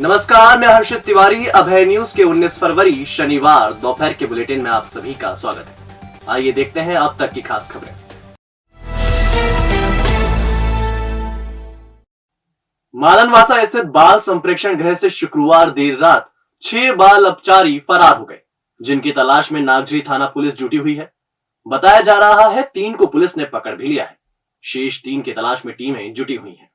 नमस्कार, मैं हर्षित तिवारी। अभय न्यूज के 19 फरवरी शनिवार दोपहर के बुलेटिन में आप सभी का स्वागत है। आइए देखते हैं अब तक की खास खबरें। मालनवासा स्थित बाल संप्रेक्षण गृह से शुक्रवार देर रात 6 बाल अपचारी फरार हो गए, जिनकी तलाश में नागझरी थाना पुलिस जुटी हुई है। बताया जा रहा है 3 को पुलिस ने पकड़ भी लिया है। शेष 3 की तलाश में टीमें जुटी हुई हैं।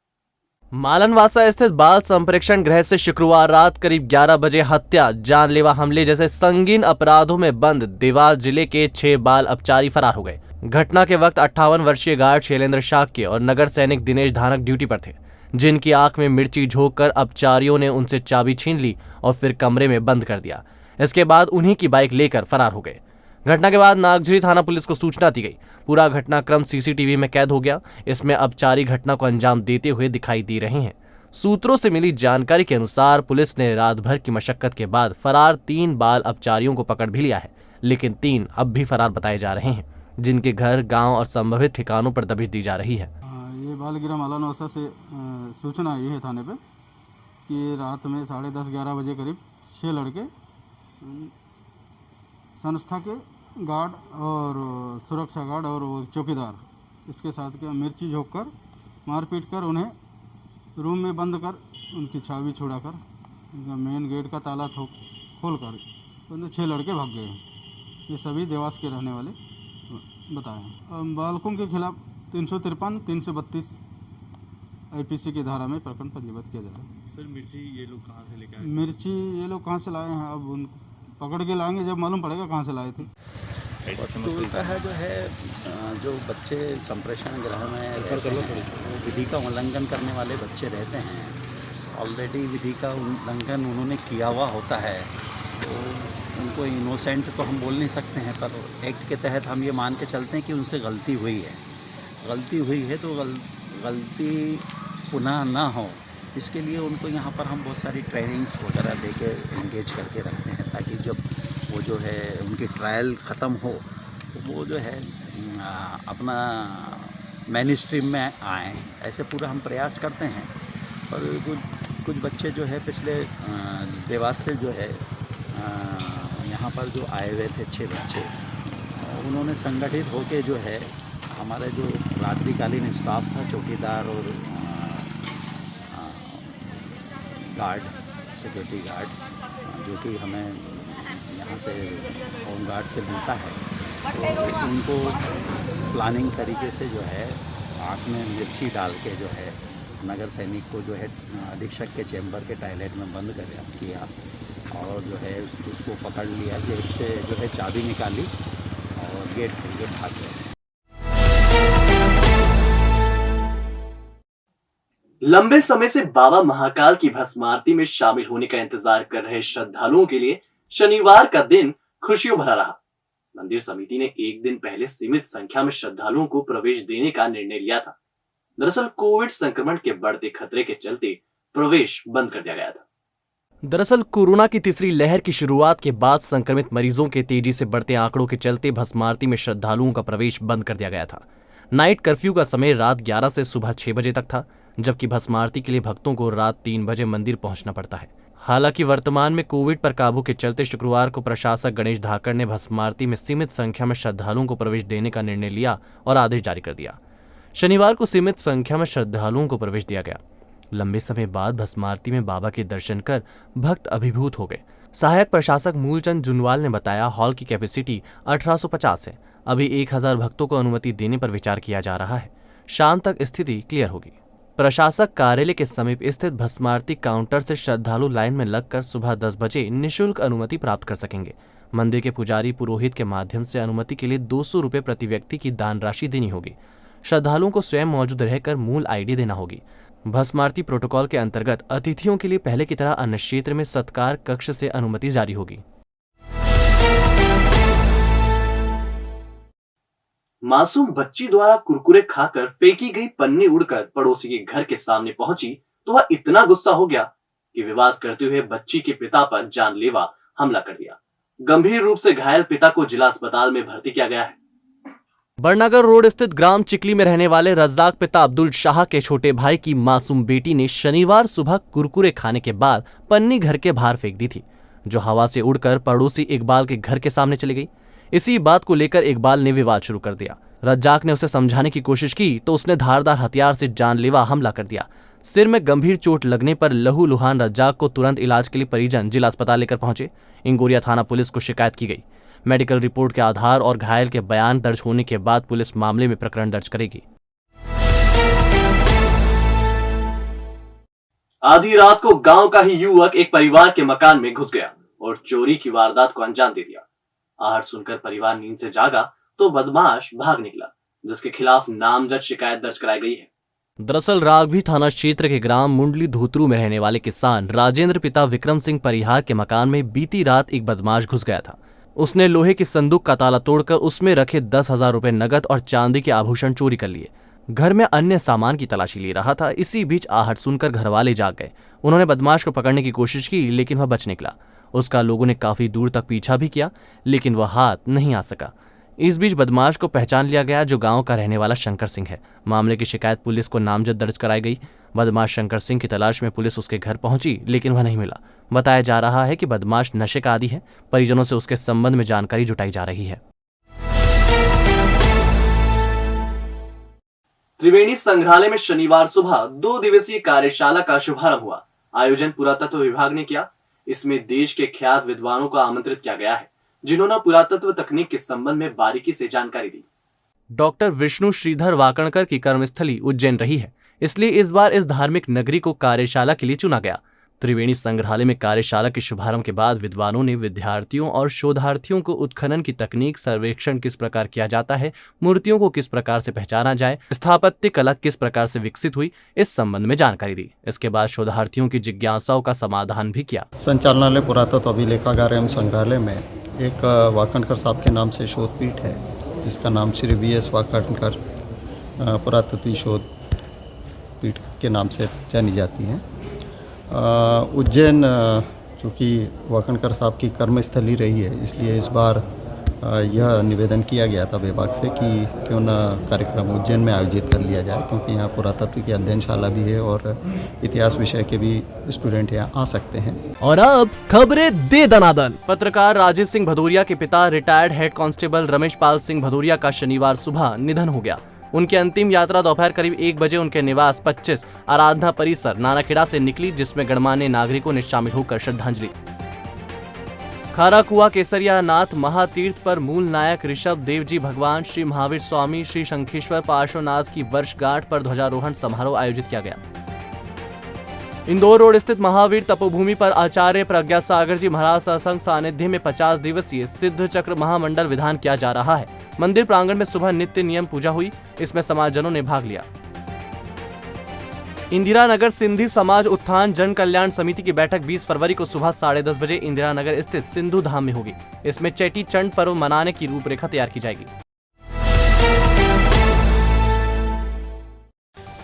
मालनवासा स्थित बाल संप्रेक्षण गृह से शुक्रवार रात करीब 11 बजे हत्या, जानलेवा हमले जैसे संगीन अपराधों में बंद देवास जिले के 6 बाल अपचारी फरार हो गए। घटना के वक्त 58 वर्षीय गार्ड शैलेंद्र शाक्य और नगर सैनिक दिनेश धानक ड्यूटी पर थे, जिनकी आंख में मिर्ची झोंककर अपचारियों ने उनसे चाबी छीन ली और फिर कमरे में बंद कर दिया। इसके बाद उन्हीं की बाइक लेकर फरार हो गए। घटना के बाद नागझरी थाना पुलिस को सूचना दी गई। पूरा घटनाक्रम सीसीटीवी में कैद हो गया। इसमें अपचारी घटना को अंजाम देते हुए दिखाई दे रहे हैं। सूत्रों से मिली जानकारी के अनुसार पुलिस ने रात भर की मशक्कत के बाद फरार 3 बाल अपचारियों को पकड़ भी लिया है, लेकिन 3 अब भी फरार बताए जा रहे हैं, जिनके घर, गांव और संभावित ठिकानों पर दबिश दी जा रही है। ये बालगृह मालनवासा से सूचना आई है थाने पे कि रात में 10:30-11 बजे करीब 6 लड़के संस्था के गार्ड और सुरक्षा गार्ड और वो चौकीदार इसके साथ के मिर्ची झोंक कर मारपीट कर उन्हें रूम में बंद कर उनकी चाबी छुड़ाकर उनका मेन गेट का ताला खोल कर तो 6 लड़के भाग गए। ये सभी देवास के रहने वाले बताए। बालकों के खिलाफ 353, 332 आईपीसी की धारा में प्रकरण पंजीबद्ध किया जा रहा है। सर, मिर्ची ये लोग कहाँ से लेके आए? मिर्ची ये लोग कहाँ से लाए हैं, अब उनको पकड़ के लाएंगे जब मालूम पड़ेगा कहाँ से लाए थे। वस्तुतः है जो बच्चे संप्रेषण गृह में रहते हैं, वो विधि का उल्लंघन करने वाले बच्चे रहते हैं। ऑलरेडी विधि का उल्लंघन उन्होंने किया हुआ होता है, तो उनको इनोसेंट तो हम बोल नहीं सकते हैं, पर एक्ट के तहत हम ये मान के चलते हैं कि उनसे गलती हुई है। गलती हुई है तो गलती पुनः ना हो, इसके लिए उनको यहाँ पर हम बहुत सारी ट्रेनिंग्स वगैरह दे के इंगेज करके रखते हैं, ताकि जब वो जो है उनकी ट्रायल ख़त्म हो तो वो जो है अपना मेन स्ट्रीम में आएँ। ऐसे पूरा हम प्रयास करते हैं। पर कुछ बच्चे जो है पिछले देवास से जो है यहाँ पर जो आए हुए थे 6 बच्चे, उन्होंने संगठित होके जो है हमारे जो रात्रिकालीन स्टाफ था, चौकीदार और गार्ड, सिक्योरिटी गार्ड, जो कि हमें यहाँ से होम गार्ड से मिलता है, तो उनको प्लानिंग तरीके से जो है आँख में मिर्ची डाल के जो है नगर सैनिक को जो है अधीक्षक के चैम्बर के टॉयलेट में बंद कर किया और जो है उसको पकड़ लिया, जेब से जो है चाबी निकाली और गेट खोल के भाग गए। लंबे समय से बाबा महाकाल की भस्म आरती में शामिल होने का इंतजार कर रहे श्रद्धालुओं के लिए शनिवार का दिन खुशियों भरा रहा। मंदिर समिति ने एक दिन पहले सीमित संख्या में श्रद्धालुओं को प्रवेश देने का निर्णय लिया था। दरअसल कोविड संक्रमण के बढ़ते खतरे के चलते प्रवेश बंद कर दिया गया था। दरअसल कोरोना की तीसरी लहर की शुरुआत के बाद संक्रमित मरीजों के तेजी से बढ़ते आंकड़ों के चलते भस्म आरती में श्रद्धालुओं का प्रवेश बंद कर दिया गया था। नाइट कर्फ्यू का समय रात 11 से सुबह 6 बजे तक था, जबकि भस्म आरती के लिए भक्तों को रात 3 बजे मंदिर पहुंचना पड़ता है। हालांकि वर्तमान में कोविड पर काबू के चलते शुक्रवार को प्रशासक गणेश धाकड़ ने भस्म आरती में सीमित संख्या में श्रद्धालुओं को प्रवेश देने का निर्णय लिया और आदेश जारी कर दिया। शनिवार को सीमित संख्या में श्रद्धालुओं को प्रवेश दिया गया। लंबे समय बाद भस्म आरती में बाबा के दर्शन कर भक्त अभिभूत हो गए। सहायक प्रशासक मूलचंद जुनवाल ने बताया, हॉल की कैपेसिटी 1850 है। अभी 1000 भक्तों को अनुमति देने पर विचार किया जा रहा है। शाम तक स्थिति क्लियर होगी। प्रशासक कार्यालय के समीप स्थित भस्म आरती काउंटर से श्रद्धालु लाइन में लगकर सुबह 10 बजे निःशुल्क अनुमति प्राप्त कर सकेंगे। मंदिर के पुजारी पुरोहित के माध्यम से अनुमति के लिए 200 रुपये प्रति व्यक्ति की दान राशि देनी होगी। श्रद्धालुओं को स्वयं मौजूद रहकर मूल आईडी देना होगी। भस्म आरती प्रोटोकॉल के अंतर्गत अतिथियों के लिए पहले की तरह अन्य क्षेत्र में सत्कार कक्ष से अनुमति जारी होगी। मासूम बच्ची द्वारा कुरकुरे खाकर फेंकी गई पन्नी उड़कर पड़ोसी के घर के सामने पहुंची तो वह इतना गुस्सा हो गया कि विवाद करते हुए बच्ची के पिता पर जानलेवा हमला कर दिया। गंभीर रूप से घायल पिता को जिला अस्पताल में भर्ती किया गया है। बड़नगर रोड स्थित ग्राम चिकली में रहने वाले रज्जाक पिता अब्दुल शाह के छोटे भाई की मासूम बेटी ने शनिवार सुबह कुरकुरे खाने के बाद पन्नी घर के बाहर फेंक दी थी, जो हवा से उड़कर पड़ोसी इकबाल के घर के सामने चली गई। इसी बात को लेकर इकबाल ने विवाद शुरू कर दिया। रज्जाक ने उसे समझाने की कोशिश की तो उसने धारदार हथियार से जानलेवा हमला कर दिया। सिर में गंभीर चोट लगने पर लहूलुहान रज्जाक को तुरंत इलाज के लिए परिजन जिला अस्पताल लेकर पहुंचे। इंगोरिया थाना पुलिस को शिकायत की गई। मेडिकल रिपोर्ट के आधार और घायल के बयान दर्ज होने के बाद पुलिस मामले में प्रकरण दर्ज करेगी। आधी रात को गांव का ही युवक एक परिवार के मकान में घुस गया और चोरी की वारदात को अंजाम दे दिया। आहट सुनकर परिवार नींद से जागा तो बदमाश भाग निकला, जिसके खिलाफ नामजद शिकायत दर्ज कराई गई है। दरअसल राघवी थाना क्षेत्र के ग्राम मुंडली धोतरू में रहने वाले किसान राजेंद्र पिता विक्रम सिंह परिहार के मकान में बीती रात एक बदमाश घुस गया था। उसने लोहे की संदूक का ताला तोड़कर उसमें रखे 10,000 रुपए नगद और चांदी के आभूषण चोरी कर लिए। घर में अन्य सामान की तलाशी ले रहा था। इसी बीच आहट सुनकर घरवाले जाग गए। उन्होंने बदमाश को पकड़ने की कोशिश की, लेकिन वह बच निकला। उसका लोगों ने काफी दूर तक पीछा भी किया, लेकिन वह हाथ नहीं आ सका। इस बीच बदमाश को पहचान लिया गया, जो गांव का रहने वाला शंकर सिंह है। मामले की शिकायत पुलिस को नामजद दर्ज कराई गई। बदमाश शंकर सिंह की तलाश में पुलिस उसके घर पहुंची, लेकिन वह नहीं मिला। बताया जा रहा है कि बदमाश नशे का आदी है। परिजनों से उसके संबंध में जानकारी जुटाई जा रही है। त्रिवेणी संग्रहालय में शनिवार सुबह 2 दिवसीय कार्यशाला का शुभारंभ हुआ। आयोजन पुरातत्व विभाग ने किया। इसमें देश के ख्यात विद्वानों को आमंत्रित किया गया है, जिन्होंने पुरातत्व तकनीक के संबंध में बारीकी से जानकारी दी। डॉक्टर विष्णु श्रीधर वाकणकर की कर्मस्थली उज्जैन रही है, इसलिए इस बार इस धार्मिक नगरी को कार्यशाला के लिए चुना गया। त्रिवेणी संग्रहालय में कार्यशाला के शुभारंभ के बाद विद्वानों ने विद्यार्थियों और शोधार्थियों को उत्खनन की तकनीक, सर्वेक्षण किस प्रकार किया जाता है, मूर्तियों को किस प्रकार से पहचाना जाए, स्थापत्य कला किस प्रकार से विकसित हुई, इस संबंध में जानकारी दी। इसके बाद शोधार्थियों की जिज्ञासाओं का समाधान भी किया। संचालनालय पुरातत्व अभिलेखागार एवं संग्रहालय में एक वाकणकर साहब के नाम से शोधपीठ है, जिसका नाम श्री VS वाकणकर पुरातत्व शोध पीठ के नाम से जानी जाती है। उज्जैन चूँकि वाकणकर साहब की कर्मस्थली रही है, इसलिए इस बार यह निवेदन किया गया था विभाग से कि क्यों न कार्यक्रम उज्जैन में आयोजित कर लिया जाए, क्योंकि यहाँ पुरातत्व की अध्ययनशाला भी है और इतिहास विषय के भी स्टूडेंट यहाँ आ सकते हैं। और अब खबरें दे दनादन। पत्रकार राजेश सिंह भदौरिया के पिता retired head constable Ramesh Pal Singh Bhadauria का शनिवार सुबह निधन हो गया। उनकी अंतिम यात्रा दोपहर करीब 1 बजे उनके निवास 25 आराधना परिसर नानाखेड़ा से निकली, जिसमें गणमान्य नागरिकों ने शामिल होकर श्रद्धांजलि। खाराकुआ केसरिया नाथ महातीर्थ पर मूल नायक ऋषभ देव जी भगवान श्री महावीर स्वामी श्री शंखेश्वर पार्श्वनाथ की वर्षगांठ पर ध्वजारोहण समारोह आयोजित किया गया। इंदौर रोड स्थित महावीर तपोभूमि पर आचार्य प्रज्ञा सागर जी महाराज सत्संग सानिध्य में 50 दिवसीय सिद्ध चक्र महामंडल विधान किया जा रहा है। मंदिर प्रांगण में सुबह नित्य नियम पूजा हुई। इसमें समाजजनों ने भाग लिया। इंदिरा नगर सिंधी समाज उत्थान जन कल्याण समिति की बैठक 20 फरवरी को सुबह 10:30 बजे इंदिरा नगर स्थित सिंधु धाम में होगी। इसमें चेटी चंड पर्व मनाने की रूपरेखा तैयार की जाएगी।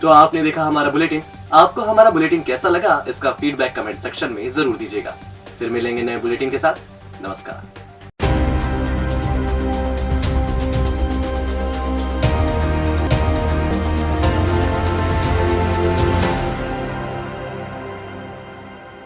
तो आपने देखा हमारा बुलेटिन। आपको हमारा बुलेटिन कैसा लगा, इसका फीडबैक कमेंट सेक्शन में जरूर दीजिएगा। फिर मिलेंगे नए बुलेटिन के साथ। नमस्कार।